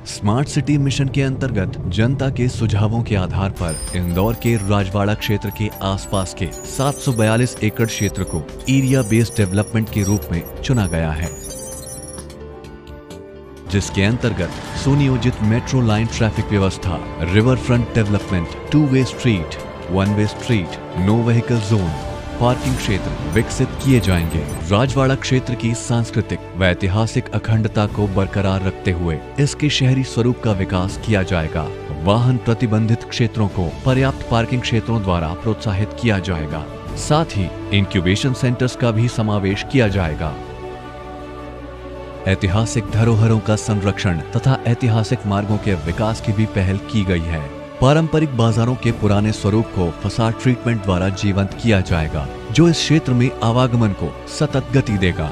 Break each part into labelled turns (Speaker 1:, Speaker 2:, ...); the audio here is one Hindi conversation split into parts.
Speaker 1: स्मार्ट सिटी मिशन के अंतर्गत जनता के सुझावों के आधार पर इंदौर के राजवाड़ा क्षेत्र के आसपास के 742 एकड़ क्षेत्र को एरिया बेस्ड डेवलपमेंट के रूप में चुना गया है, जिसके अंतर्गत सुनियोजित मेट्रो लाइन ट्रैफिक व्यवस्था, river front development, two way street, one way street, no vehicle zone, parking क्षेत्र विकसित किए जाएंगे। राजवाड़ा क्षेत्र की सांस्कृतिक व ऐतिहासिक अखंडता को बरकरार रखते हुए इसके शहरी स्वरूप का विकास किया जाएगा। वाहन प्रतिबंधित क्षेत्रों को पर्याप्त पार्किंग क्षेत्रों द्वारा प्रोत्साहित किया जाएगा। साथ ही इंक्यूबेशन सेंटर्स का भी समावेश किया जाएगा। ऐतिहासिक धरोहरों का संरक्षण तथा ऐतिहासिक मार्गों के विकास की भी पहल की गई है। पारंपरिक बाजारों के पुराने स्वरूप को फसाड ट्रीटमेंट द्वारा जीवंत किया जाएगा, जो इस क्षेत्र में आवागमन को सतत गति देगा।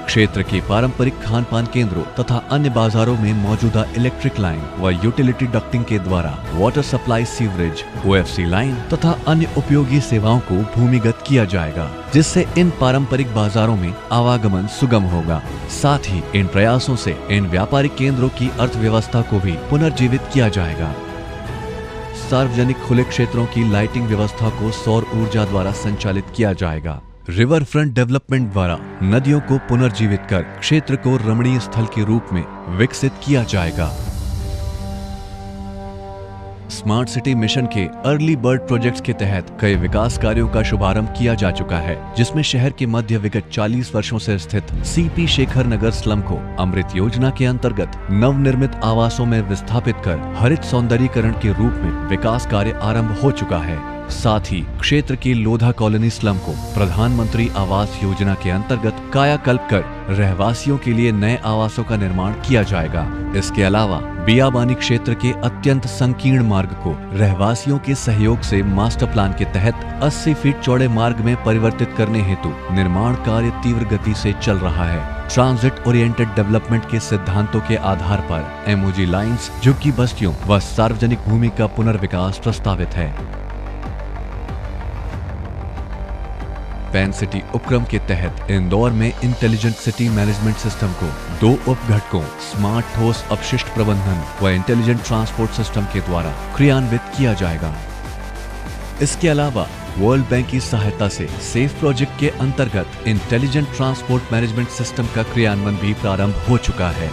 Speaker 1: क्षेत्र के पारंपरिक खान पान केंद्रों तथा अन्य बाजारों में मौजूदा इलेक्ट्रिक लाइन व यूटिलिटी डक्टिंग के द्वारा water supply, sewerage, OFC line तथा अन्य उपयोगी सेवाओं को भूमिगत किया जाएगा, जिससे इन पारंपरिक बाजारों में आवागमन सुगम होगा। साथ ही इन प्रयासों से इन व्यापारिक केंद्रों की अर्थव्यवस्था को भी पुनर्जीवित किया जाएगा। सार्वजनिक खुले क्षेत्रों की लाइटिंग व्यवस्था को सौर ऊर्जा द्वारा संचालित किया जाएगा। रिवर फ्रंट डेवलपमेंट द्वारा नदियों को पुनर्जीवित कर क्षेत्र को रमणीय स्थल के रूप में विकसित किया जाएगा। स्मार्ट सिटी मिशन के अर्ली बर्ड प्रोजेक्ट्स के तहत कई विकास कार्यों का शुभारंभ किया जा चुका है, जिसमें शहर के मध्य विगत 40 वर्षों से स्थित CP शेखर नगर स्लम को अमृत योजना के अंतर्गत नवनिर्मित आवासों में विस्थापित कर हरित सौंदर्यीकरण के रूप में विकास कार्य आरंभ हो चुका है। साथ ही क्षेत्र की लोधा कॉलोनी स्लम को प्रधानमंत्री आवास योजना के अंतर्गत कायाकल्प कर रहवासियों के लिए नए आवासों का निर्माण किया जाएगा। इसके अलावा बियाबानी क्षेत्र के अत्यंत संकीर्ण मार्ग को रहवासियों के सहयोग से मास्टर प्लान के तहत 80 फीट चौड़े मार्ग में परिवर्तित करने हेतु निर्माण कार्य तीव्र गति से चल रहा है। ट्रांजिट ओरिएंटेड डेवलपमेंट के सिद्धांतों के आधार पर MOG लाइन्स, झुग्गी बस्तियों व सार्वजनिक भूमि का पुनर्विकास प्रस्तावित है। पैन सिटी उपक्रम के तहत इंदौर में इंटेलिजेंट सिटी मैनेजमेंट सिस्टम को 2 उपघटकों स्मार्ट ठोस अपशिष्ट प्रबंधन व इंटेलिजेंट ट्रांसपोर्ट सिस्टम के द्वारा क्रियान्वित किया जाएगा। इसके अलावा वर्ल्ड बैंक की सहायता से सेफ प्रोजेक्ट के अंतर्गत इंटेलिजेंट ट्रांसपोर्ट मैनेजमेंट सिस्टम का क्रियान्वयन भी प्रारंभ हो चुका है।